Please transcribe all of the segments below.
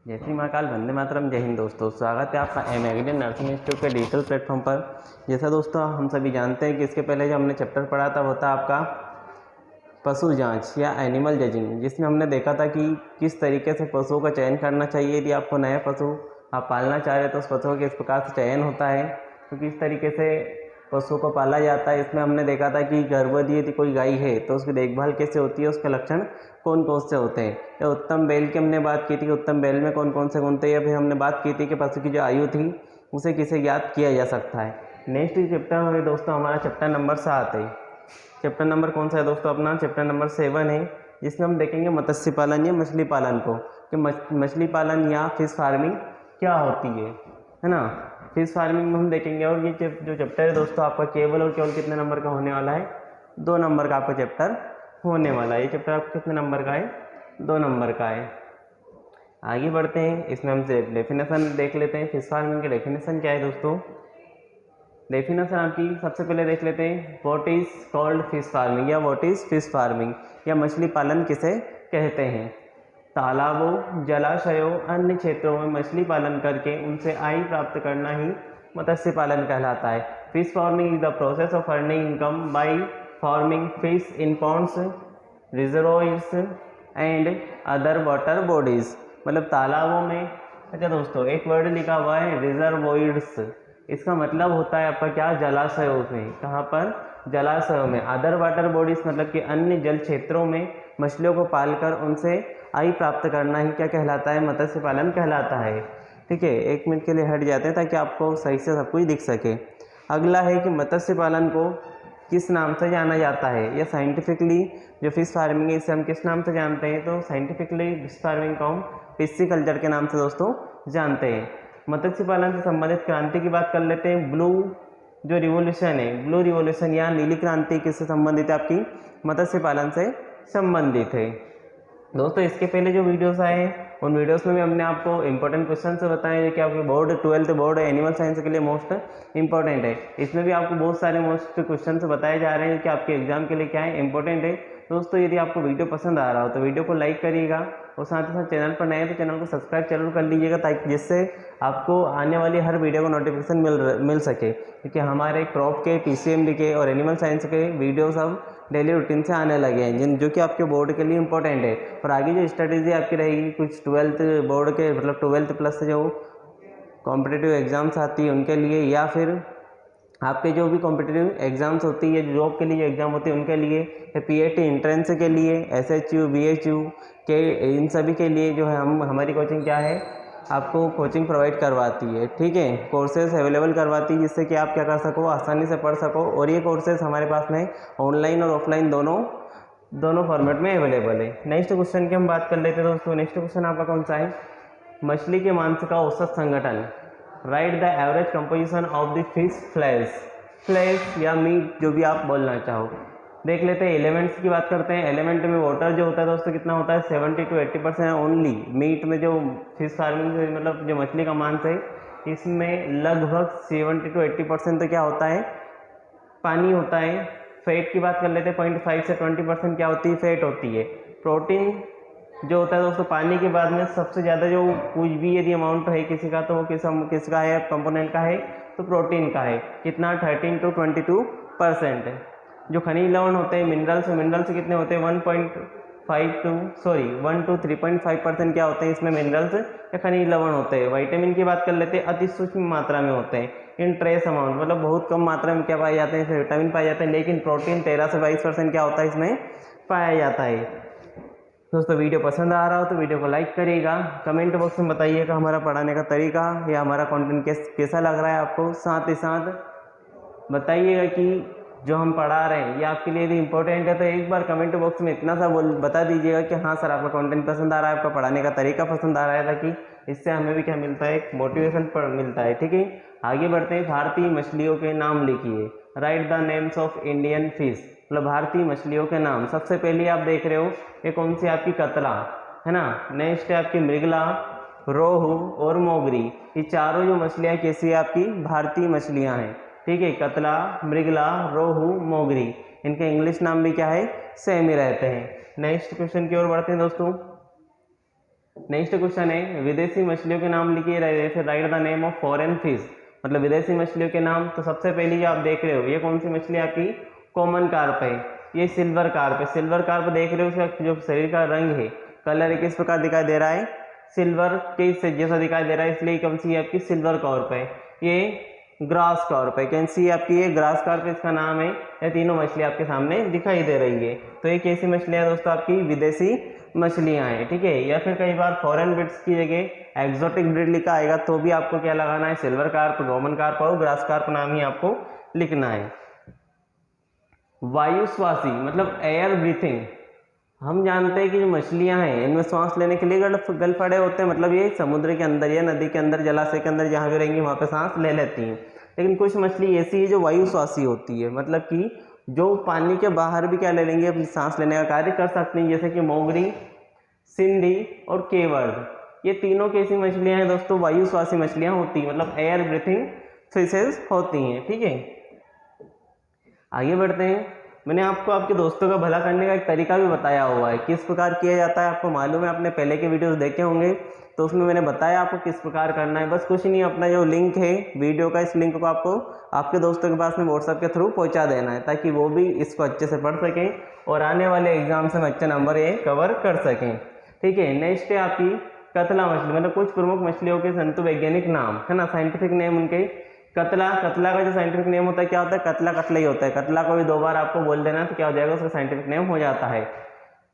जय श्री महाकाल, वंदे मातरम, जय हिंद। दोस्तों स्वागत है आपका एम एग्रीकल्चर नर्सिंग इंस्टीट्यूट के डिजिटल प्लेटफॉर्म पर। जैसा दोस्तों हम सभी जानते हैं कि इसके पहले जो हमने चैप्टर पढ़ा था वो था आपका पशु जांच या एनिमल जजिंग, जिसमें हमने देखा था कि किस तरीके से पशुओं का चयन करना चाहिए। यदि आपको नया पशु आप पालना चाह रहे हैं तो उस पशुओं के इस प्रकार से चयन होता है, तो किस तरीके से पशुओं को पाला जाता है। इसमें हमने देखा था कि गर्भवती यदि कोई गाय है तो उसकी देखभाल कैसे होती है, उसके लक्षण कौन कौन से होते हैं। या उत्तम बैल की हमने बात की थी कि उत्तम बैल में कौन कौन से गुण थे। या फिर हमने बात की थी कि पशु की जो आयु थी उसे किसे ज्ञात किया जा सकता है। नेक्स्ट चैप्टर है दोस्तों हमारा चैप्टर नंबर 7 है। चैप्टर नंबर कौन सा है दोस्तों? अपना चैप्टर नंबर 7 है, जिसमें हम देखेंगे मत्स्य पालन या मछली पालन को, कि मछली पालन या फिश फार्मिंग क्या होती है ना। फिश फार्मिंग में हम देखेंगे। और ये जो चैप्टर है दोस्तों आपका केवल और केवल कितने नंबर का होने वाला है? 2 नंबर का आपका चैप्टर होने वाला है। ये चैप्टर आपको कितने नंबर का है? 2 नंबर का है। आगे बढ़ते हैं, इसमें हम डेफिनेशन देख लेते हैं। फिश फार्मिंग की डेफिनेशन क्या है दोस्तों? डेफिनेशन आपकी सबसे पहले देख लेते हैं, what is called fish farming या व्हाट इज फिश फार्मिंग या मछली पालन किसे कहते हैं। तालाबों, जलाशयों, अन्य क्षेत्रों में मछली पालन करके उनसे आय प्राप्त करना ही मत्स्य पालन कहलाता है। Fish farming is the process of earning income by farming fish in ponds, reservoirs and other water bodies. मतलब तालाबों में, अच्छा दोस्तों एक वर्ड लिखा हुआ है रिजर्वॉयर्स, इसका मतलब होता है आपका क्या? जलाशयों में। कहाँ पर? जलाशयों में। अदर वाटर बॉडीज मतलब कि अन्य जल क्षेत्रों में मछलियों को पालकर उनसे आय प्राप्त करना ही क्या कहलाता है? मत्स्य पालन कहलाता है। ठीक है, 1 मिनट के लिए हट जाते हैं ताकि आपको सही से सब कुछ दिख सके। अगला है कि मत्स्य पालन को किस नाम से जाना जाता है, या साइंटिफिकली जो फिश फार्मिंग है इसे हम किस नाम से जानते हैं? तो साइंटिफिकली फिश फार्मिंग को हम पिस्सीकल्चर के नाम से दोस्तों जानते हैं। मत्स्य पालन से संबंधित क्रांति की बात कर लेते हैं। ब्लू जो रिवोल्यूशन है, ब्लू रिवोल्यूशन या नीली क्रांति किससे संबंधित है? आपकी मत्स्य पालन से संबंधित है। दोस्तों इसके पहले जो वीडियोस आए हैं उन वीडियोस में भी हमने आपको इंपॉर्टेंट क्वेश्चन से बताए हैं कि आपके board 12th board animal science के लिए मोस्ट इंपॉर्टेंट है। इसमें भी आपको बहुत सारे मोस्ट क्वेश्चन बताए जा रहे हैं कि आपके एग्जाम के लिए क्या है, इंपॉर्टेंट है। दोस्तों यदि आपको वीडियो पसंद आ रहा हो तो वीडियो को लाइक करिएगा, और साथ ही साथ चैनल पर नए हैं तो चैनल को सब्सक्राइब जरूर कर लीजिएगा, ताकि जिससे आपको आने वाली हर वीडियो को नोटिफिकेशन मिल सके। क्योंकि हमारे क्रॉप के, पीसीएमबी के और एनिमल साइंस के वीडियोस अब डेली रूटीन से आने लगे हैं, जो कि आपके बोर्ड के लिए इंपॉर्टेंट है। और आगे जो स्ट्रेटेजी आपकी रहेगी, कुछ 12th बोर्ड के मतलब 12th प्लस से जो कॉम्पिटिटिव एग्जाम्स आती है उनके लिए, या फिर आपके जो भी कॉम्पिटिटिव एग्जाम्स होती है, जॉब के लिए जो एग्ज़ाम होती है उनके लिए, पीएटी एंट्रेंस के लिए, एसएचयू, बीएचयू के, इन सभी के लिए जो है हमारी कोचिंग क्या है, आपको कोचिंग प्रोवाइड करवाती है। ठीक है, कोर्सेज अवेलेबल करवाती है, जिससे कि आप क्या कर सको, आसानी से पढ़ सको। और ये कोर्सेज हमारे पास में ऑनलाइन और ऑफलाइन दोनों फॉर्मेट में अवेलेबल है। नेक्स्ट क्वेश्चन की हम बात कर लेते हैं दोस्तों। नेक्स्ट क्वेश्चन आपका कौन सा है? मछली के मांस का औसत संगठन, right the average composition of the fish flash या मीट, जो भी आप बोलना चाहो। देख लेते हैं, एलिमेंट्स की बात करते हैं। एलिमेंट में वाटर जो होता है दोस्तों कितना होता है? 70 to 80% ओनली। मीट में जो फिश फार्मिंग से मतलब जो मछली का मांस है इसमें लगभग 70 to 80% तो क्या होता है? पानी होता है। फैट की बात कर लेते हैं, 0.5 से 20% क्या होती है? फैट होती है। प्रोटीन जो होता है दोस्तों पानी के बाद में सबसे ज़्यादा जो कुछ भी यदि अमाउंट है किसी का, तो वो किसका है? कंपोनेंट का है, तो प्रोटीन का है। कितना? 13 to 22% है। जो खनिज लवण होते हैं, मिनरल्स कितने होते हैं? 1 to 3.5% क्या होते हैं इसमें? मिनरल्स या खनिज लवण होते हैं। विटामिन की बात कर लेते हैं, अति सूक्ष्म मात्रा में होते हैं, इन ट्रेस अमाउंट, मतलब बहुत कम मात्रा में क्या पाए जाते हैं? विटामिन पाए जाते हैं। लेकिन प्रोटीन 13 से 22% क्या होता है इसमें? पाया जाता है। दोस्तों वीडियो पसंद आ रहा हो तो वीडियो को लाइक करिएगा, कमेंट बॉक्स में बताइएगा हमारा पढ़ाने का तरीका या हमारा कंटेंट कैसा लग रहा है आपको। साथ ही साथ बताइएगा कि जो हम पढ़ा रहे हैं ये आपके लिए भी इम्पोर्टेंट है। तो एक बार कमेंट बॉक्स में इतना सा बता दीजिएगा कि हाँ सर आपका कंटेंट पसंद आ रहा है, आपका पढ़ाने का तरीका पसंद आ रहा है, ताकि इससे हमें भी क्या मिलता है? एक मोटिवेशन मिलता है। ठीक है, आगे बढ़ते हैं। भारतीय मछलियों के नाम लिखिए, write the names of Indian fish, मतलब भारतीय मछलियों के नाम। सबसे पहले आप देख रहे हो ये कौन सी? आपकी कतला है ना। नेक्स्ट है आपकी मृगला, रोहू और मोगरी। ये चारों जो मछलियाँ कैसी है? आपकी भारतीय मछलियाँ हैं। ठीक है, कतला, मृगला, रोहू, मोगरी, इनके इंग्लिश नाम भी क्या है? सेम ही रहते हैं। नेक्स्ट क्वेश्चन की ओर बढ़ते हैं दोस्तों। नेक्स्ट क्वेश्चन है विदेशी मछलियों के नाम लिखिए, जैसे right the name of foreign fish, मतलब विदेशी मछलियों के नाम। तो सबसे पहली जो आप देख रहे हो ये कौन सी मछली आपकी कॉमन कार्प है, ये सिल्वर कार्प है। सिल्वर कार्प देख रहे हो, उसका जो शरीर का रंग है, कलर है, किस प्रकार दिखाई दे रहा है, सिल्वर के जैसा दिखाई दे रहा है, इसलिए कौन सी है आपकी सिल्वर कार्प है। ये ग्रास कार्प है, कौन सी है आपकी ये ग्रास कार्प इसका नाम है। ये तीनों मछली आपके सामने दिखाई दे रही है। तो ये कैसी मछलियाँ दोस्तों आपकी विदेशी मछलियाँ हैं, ठीक है। या फिर कई बार फॉरेन ब्रीड्स की जगह एक्सोटिक ब्रीड लिखा आएगा तो भी आपको क्या लगाना है, सिल्वर कार्प, कॉमन कार्प और ग्रास कार्प नाम ही आपको लिखना है। वायुश्वासी मतलब एयर ब्रीथिंग, हम जानते हैं कि जो मछलियां हैं इनमें श्वास लेने के लिए गलफड़े होते हैं, मतलब ये समुद्र के अंदर या नदी के अंदर, जलाशय के अंदर जहाँ भी रहेंगी वहाँ पे सांस ले लेती हैं। लेकिन कुछ मछली ऐसी है जो वायुश्वासी होती है, मतलब कि जो पानी के बाहर भी क्या ले लेंगे, अपनी सांस लेने का कार्य कर सकती हैं, जैसे कि मोगरी, सिंधी और केवर्ड। ये तीनों कैसी मछलियाँ हैं दोस्तों, वायुश्वासी मछलियाँ होती हैं, मतलब एयर ब्रीथिंग फिशेज होती हैं, ठीक है। आगे बढ़ते हैं। मैंने आपको आपके दोस्तों का भला करने का एक तरीका भी बताया हुआ है, किस प्रकार किया जाता है आपको मालूम है, आपने पहले के वीडियोस देखे होंगे तो उसमें मैंने बताया आपको किस प्रकार करना है। बस कुछ नहीं, अपना जो लिंक है वीडियो का, इस लिंक को आपको आपके दोस्तों के पास में व्हाट्सएप के थ्रू पहुंचा देना है, ताकि वो भी इसको अच्छे से पढ़ सकें और आने वाले एग्जाम से अच्छे नंबर ये कवर कर सकें, ठीक है। नेक्स्ट है आपकी कतला मछली, मतलब कुछ प्रमुख मछलियों के जंतु वैज्ञानिक नाम है ना, साइंटिफिक नेम उनके। कतला, कतला का जो साइंटिफिक नेम होता है क्या होता है, कतला कतला ही होता है। कतला को भी 2 बार आपको बोल देना तो क्या हो जाएगा, उसका साइंटिफिक नेम हो जाता है।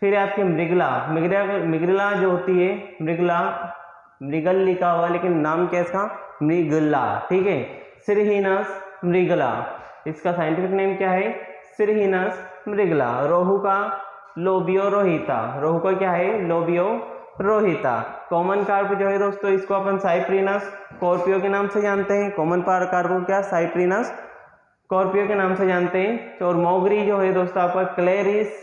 फिर आपकी मृगला, मृगला जो होती है, मृगला, मृगल लिखा हुआ लेकिन नाम क्या है इसका, मृगला, ठीक है। सिरहीनस मृगला, इसका साइंटिफिक नेम क्या है, सिरहीनस मृगला। रोहू का लोबियो रोहिता, रोहू का क्या है, लोबियो रोहिता। कॉमन कार्प जो है दोस्तों, इसको अपन साइप्रिनस स्कॉर्पियो के नाम से जानते हैं। कॉमन कार्प को क्या, साइप्रिनस स्कॉर्पियो के नाम से जानते हैं। और मोगरी जो है दोस्तों आपका क्लेरिस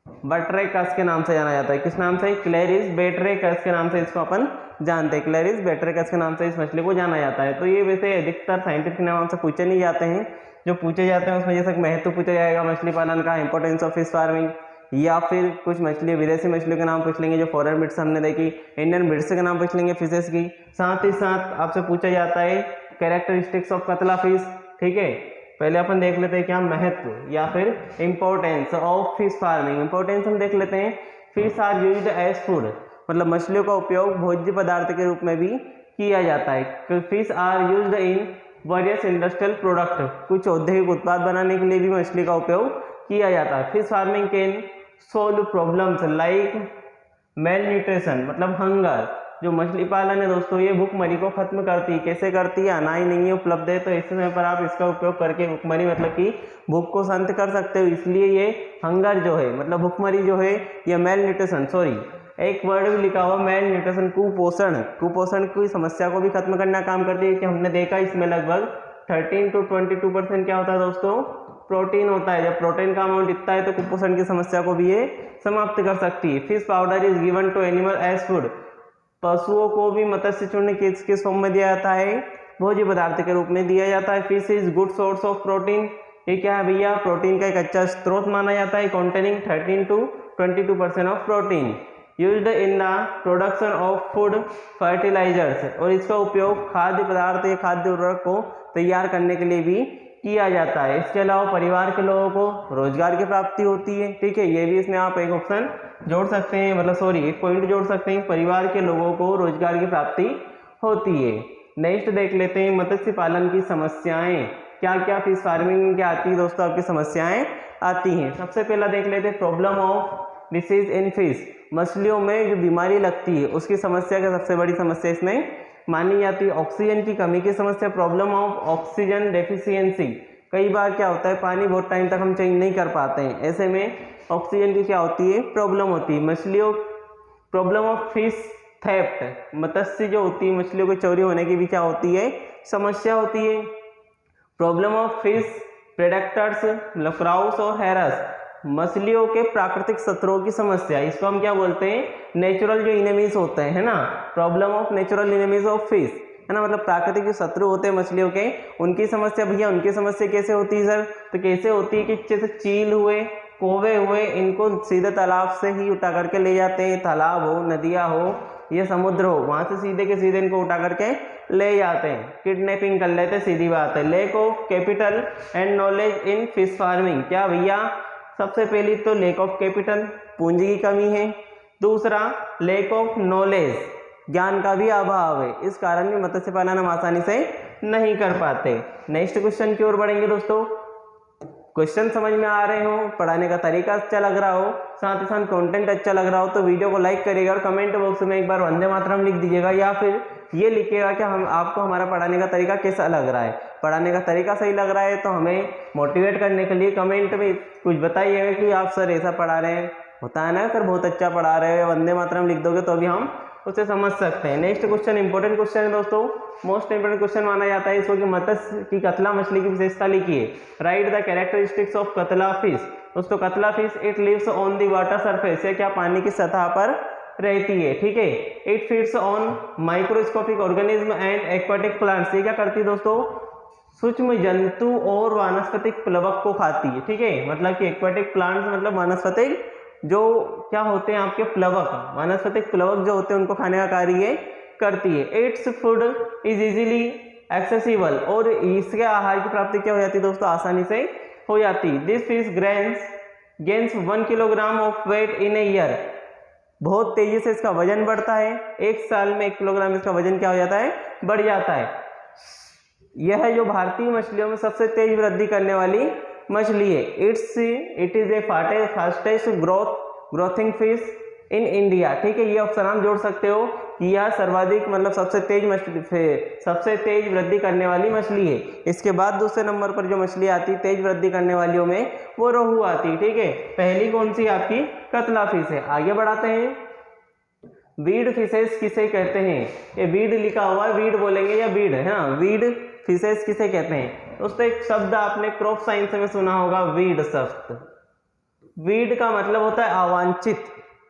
बट्रेकस के नाम से जाना जाता है। किस नाम से, क्लेरिस बेट्रेकस के नाम से इसको अपन जानते हैं। क्लेरिस बेट्रेकस के नाम से इस मछली को जाना जाता है। तो ये वैसे अधिकतर साइंटिफिक नाम से पूछे नहीं जाते हैं, जो पूछे जाते हैं उसमें जैसे महत्व पूछा जाएगा मछली पालन का, इंपॉर्टेंस ऑफ फिश फार्मिंग, या फिर कुछ मछली विदेशी मछलियों के नाम पूछ लेंगे, जो फॉरेन ब्रीड्स हमने देखी, इंडियन ब्रीड्स के नाम पूछ लेंगे फिशेस की। साथ ही साथ आपसे पूछा जाता है कैरेक्टरिस्टिक्स ऑफ कतला फिश, ठीक है। पहले अपन देख लेते हैं क्या, महत्व या फिर importance of fish farming. Importance हम देख लेते हैं, fish are used as food, मतलब मछलियों का उपयोग भोज्य पदार्थ के रूप में भी किया जाता है। Fish are used in various industrial product, कुछ औद्योगिक उत्पाद बनाने के लिए भी मछली का उपयोग किया जाता है। Fish farming can solve problems like mail nutrition, मतलब हंगर। जो मछली पालन है दोस्तों, ये भूखमरी को खत्म करती है। कैसे करती है, अनाज नहीं उपलब्ध है तो इस समय पर आप इसका उपयोग करके भूखमरी मतलब कि भूख को शांत कर सकते हो। इसलिए ये हंगर जो है, मतलब भूखमरी जो है, ये मेल न्यूट्रिशन, सॉरी एक वर्ड भी लिखा हुआ मेल न्यूट्रिशन, कुपोषण, कुपोषण की समस्या को भी खत्म करने का काम करती है। कि हमने देखा इसमें लगभग 13 to 22% क्या होता है दोस्तों, प्रोटीन होता है। जब प्रोटीन का अमाउंट इतना है तो कुपोषण की समस्या को भी ये समाप्त कर सकती है। Fish powder is given to animal as food, पशुओं को भी मत्स्य चूर्ण किस फॉर्म में दिया जाता है, भोज्य पदार्थ के रूप में दिया जाता है। Fish is good source of protein, ये क्या है भैया, प्रोटीन का एक अच्छा स्रोत माना जाता है। Containing 13 to 22% of protein, used in the production of food fertilizers, और इसका उपयोग खाद्य पदार्थ या खाद्य उर्वरक को तैयार करने के लिए भी किया जाता है। इसके अलावा परिवार के लोगों को रोजगार की प्राप्ति होती है, ठीक है। ये भी इसमें आप एक ऑप्शन जोड़ सकते हैं, मतलब सॉरी एक पॉइंट जोड़ सकते हैं, परिवार के लोगों को रोजगार की प्राप्ति होती है। नेक्स्ट देख लेते हैं मत्स्य पालन की समस्याएं, क्या क्या फिश फार्मिंग में क्या आती है दोस्तों, आपकी समस्याएं आती हैं। सबसे पहला देख लेते हैं problem of disease in fish, मछलियों में जो बीमारी लगती है उसकी समस्या का सबसे बड़ी समस्या इसमें मानी जाती है। ऑक्सीजन की कमी की समस्या, प्रॉब्लम ऑफ ऑक्सीजन डेफिशिएंसी, कई बार क्या होता है पानी बहुत टाइम तक हम चेंज नहीं कर पाते हैं, ऐसे में ऑक्सीजन की क्या होती है, प्रॉब्लम होती है। मछलियों, प्रॉब्लम ऑफ फिश थेफ्ट, मत्स्य जो होती है मछलियों के चोरी होने की भी क्या होती है, समस्या होती है। प्रॉब्लम ऑफ फिश प्रेडेक्टर्स, लफ्राउस और हैरस, मछलियों के प्राकृतिक शत्रुओं की समस्या, इसको हम क्या बोलते हैं, नेचुरल जो इनेमीज होते हैं, है ना। Problem of natural enemies of fish, है ना, मतलब प्राकृतिक जो शत्रु होते हैं मछलियों के, उनकी समस्या। भैया उनकी समस्या कैसे होती है सर, तो कैसे होती है कि जैसे चील हुए, कौवे हुए, इनको सीधे तालाब से ही उठा करके ले जाते हैं, तालाब हो, नदियाँ हो, या समुद्र हो, वहाँ से सीधे के सीधे इनको उठा करके ले जाते हैं, किडनैपिंग कर लेते हैं, सीधी बात है। Lack of capital and knowledge in fish farming, क्या भैया सबसे पहली तो लैक ऑफ कैपिटल, पूंजी की कमी है। दूसरा लैक ऑफ नॉलेज, ज्ञान का भी अभाव है, इस कारण भी मत्स्य पालन हम आसानी से नहीं कर पाते। नेक्स्ट क्वेश्चन की ओर बढ़ेंगे दोस्तों। क्वेश्चन समझ में आ रहे हो, पढ़ाने का तरीका अच्छा लग रहा हो, साथ ही साथ कंटेंट अच्छा लग रहा हो तो वीडियो को लाइक करिएगा और कमेंट बॉक्स में एक बार वंदे मातरम लिख दीजिएगा, या फिर ये लिखिएगा कि हम आपको हमारा पढ़ाने का तरीका कैसा लग रहा है। पढ़ाने का तरीका सही लग रहा है तो हमें मोटिवेट करने के लिए कमेंट में कुछ बताइएगा कि आप सर ऐसा पढ़ा रहे हैं, होता है ना सर बहुत अच्छा पढ़ा रहे हो, वंदे मातरम लिख दोगे तो भी हम उसे समझ सकते हैं। नेक्स्ट क्वेश्चन इंपॉर्टेंट क्वेश्चन है दोस्तों, मोस्ट इंपॉर्टेंट क्वेश्चन माना जाता है इसको कि मत्स्य की कतला मछली की विशेषता लिखिए। Write the characteristics of Catla fish. दोस्तों Catla fish it lives on the water surface, या क्या पानी की सतह पर रहती है, ठीक है। It feeds on microscopic organism and aquatic plants, ये क्या करती है दोस्तों, सूक्ष्म जंतु और वानस्पतिक प्लवक को खाती है, ठीक है। मतलब कि एक्वाटिक प्लांट्स मतलब वानस्पतिक जो क्या होते हैं आपके प्लवक, वानस्पतिक प्लवक जो होते हैं उनको खाने का कार्य ये करती है। Its food is easily accessible, और इसके आहार की प्राप्ति क्या हो जाती है दोस्तों, आसानी से हो जाती है। This fish gains 1 kilogram of weight in a year, बहुत तेजी से इसका वजन बढ़ता है, एक साल में 1 किलोग्राम इसका वजन क्या हो जाता है, बढ़ जाता है। यह जो भारतीय मछलियों में सबसे तेज वृद्धि करने वाली मछली है। It is a fastest growthing fish in India, ठीक है। ये ऑप्शन आप जोड़ सकते हो कि यह सर्वाधिक मतलब सबसे तेज वृद्धि करने वाली मछली है। इसके बाद दूसरे नंबर पर जो मछली आती है तेज वृद्धि करने वालियों में, वो रोहू आती है, ठीक है। पहली कौन सी आपकी कतला फिश है। आगे बढ़ाते हैं, वीड फिशेस किसे कहते हैं, ये वीड लिखा हुआ है, वीड बोलेंगे या वीड है ना, वीड फिशेस किसे कहते हैं दोस्तों। एक शब्द आपने क्रॉप साइंस में सुना होगा, वीड शब्द। वीड का मतलब होता है अवांछित,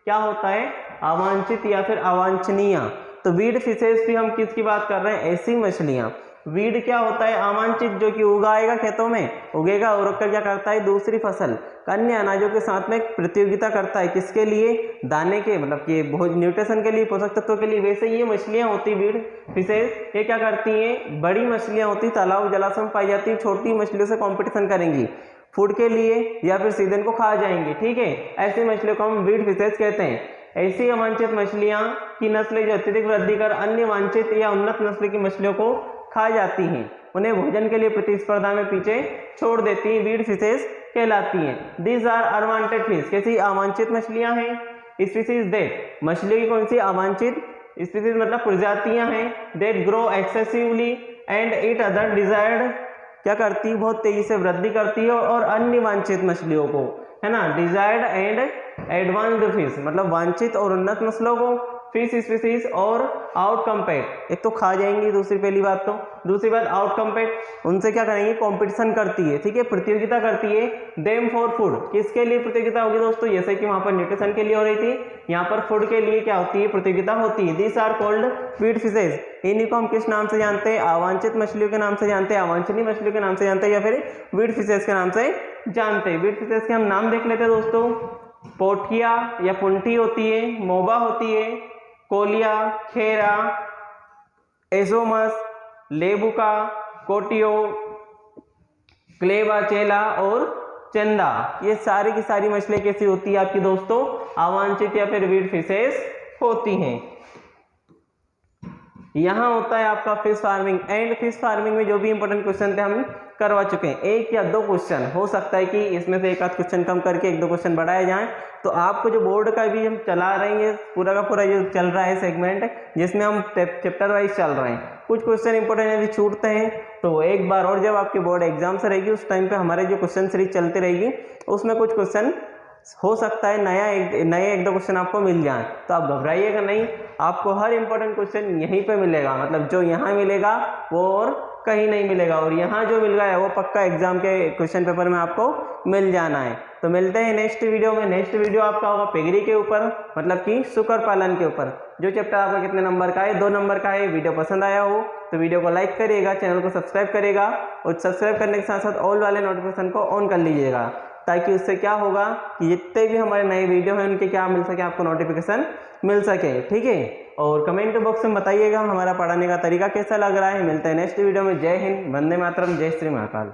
क्या होता है, अवांछित या फिर अवांछनीय। तो वीड फिशेस भी हम किसकी बात कर रहे हैं, ऐसी मछलियां। वीड क्या होता है, अवांछित, जो कि उगाएगा खेतों में, उगेगा और उगकर क्या करता है, दूसरी फसल अन्य अनाजों के साथ में प्रतियोगिता करता है, किसके लिए, दाने के, मतलब कि न्यूट्रिशन के लिए, पोषक तत्वों के लिए। वैसे ये मछलियां होती वीड फिशेस, ये क्या करती हैं, बड़ी मछलियां होती तालाब जलाशय में पाई जाती है, छोटी मछलियों से कॉम्पिटिशन करेंगी फूड के लिए या फिर सीधे इनको खा जाएंगे, ठीक है। ऐसी मछलियों को हम वीड फिशेस कहते हैं। ऐसी अवांछित मछलियां की नस्लें जो अत्यधिक वृद्धि कर अन्य वांछित या उन्नत नस्ल की मछलियों को खा जाती हैं, उन्हें भोजन के लिए प्रतिस्पर्धा में पीछे छोड़ देती हैं, वीड फिशेस कहलाती हैं। दीज आर अनवांटेड फिश, कैसी अवांछित मछलियां हैं। स्पीसीज दैट, मछलियों की कौन सी अवांछित स्पीसीज मतलब प्रजातियां हैं, that grow excessively and eat other desired, क्या करती है, बहुत तेजी से वृद्धि करती है और अन्य वांछित मछलियों को, है ना। डिजायर्ड एंड एडवांस्ड फिश मतलब वांछित और उन्नत नस्लों को, फिश स्पीसीज और आउट कम्पेट, एक तो खा जाएंगी, दूसरी पहली बात तो, दूसरी बात आउट कम्पेट, उनसे क्या करेंगी, कंपटीशन करती है, ठीक है, प्रतियोगिता करती है। देम फॉर फूड, किसके लिए प्रतियोगिता होगी दोस्तों, जैसे कि वहां पर न्यूट्रिशन के लिए हो रही थी, यहाँ पर फूड के लिए क्या होती है, प्रतियोगिता होती है। This are called weed fishes, इन्हीं को हम किस नाम से जानते हैं, अवांछित मछलियों के नाम से जानते हैं, अवांछनीय मछलियों के नाम से जानते हैं, या फिर वीड फिशेस के नाम से जानते हैं। वीड फिशेस के हम नाम देख लेते हैं दोस्तों, पोठिया या पुंटी होती है, मोबा होती है, कोलिया, खेरा, एजोमस, लेबुका, कोटियो, क्लेबाचेला और चंदा, ये सारी की सारी मछलियां कैसी होती है आपकी दोस्तों, अवांछित या फिर वीड फिशेस होती हैं। यहाँ होता है आपका fish farming, and fish farming में जो भी इंपॉर्टेंट क्वेश्चन थे हम करवा चुके हैं, 1 या 2 क्वेश्चन, हो सकता है कि इसमें से 1 आध क्वेश्चन कम करके 1-2 क्वेश्चन बढ़ाए जाएं। तो आपको जो बोर्ड का भी हम चला रहे हैं, पूरा का पूरा जो चल रहा है सेगमेंट, जिसमें हम चैप्टर वाइज चल रहे हैं, कुछ क्वेश्चन इंपॉर्टेंट यदि छूटते हैं तो एक बार और जब आपके बोर्ड एग्जाम से रहेगी उस टाइम पे हमारे जो क्वेश्चन सीरीज चलती रहेगी उसमें कुछ क्वेश्चन हो सकता है नए 1-2 क्वेश्चन आपको मिल जाए, तो आप घबराइएगा नहीं, आपको हर इंपॉर्टेंट क्वेश्चन यहीं पे मिलेगा, मतलब जो यहाँ मिलेगा वो और कहीं नहीं मिलेगा, और यहाँ जो मिल गया है वो पक्का एग्जाम के क्वेश्चन पेपर में आपको मिल जाना है। तो मिलते हैं नेक्स्ट वीडियो में। नेक्स्ट वीडियो आपका होगा पेगरी के ऊपर, मतलब कि शुकर पालन के ऊपर, जो चैप्टर आपका कितने नंबर का है, 2 नंबर का है। वीडियो पसंद आया हो तो वीडियो को लाइक करिएगा, चैनल को सब्सक्राइब करिएगा, और सब्सक्राइब करने के साथ साथ ऑल वाले नोटिफिकेशन को ऑन कर लीजिएगा, ताकि उससे क्या होगा कि जितने भी हमारे नए वीडियो हैं उनके क्या मिल सके, आपको नोटिफिकेशन मिल सके, ठीक है। और कमेंट बॉक्स में बताइएगा हमारा पढ़ाने का तरीका कैसा लग रहा है। मिलते हैं नेक्स्ट वीडियो में। जय हिंद, वंदे मातरम, जय श्री महाकाल।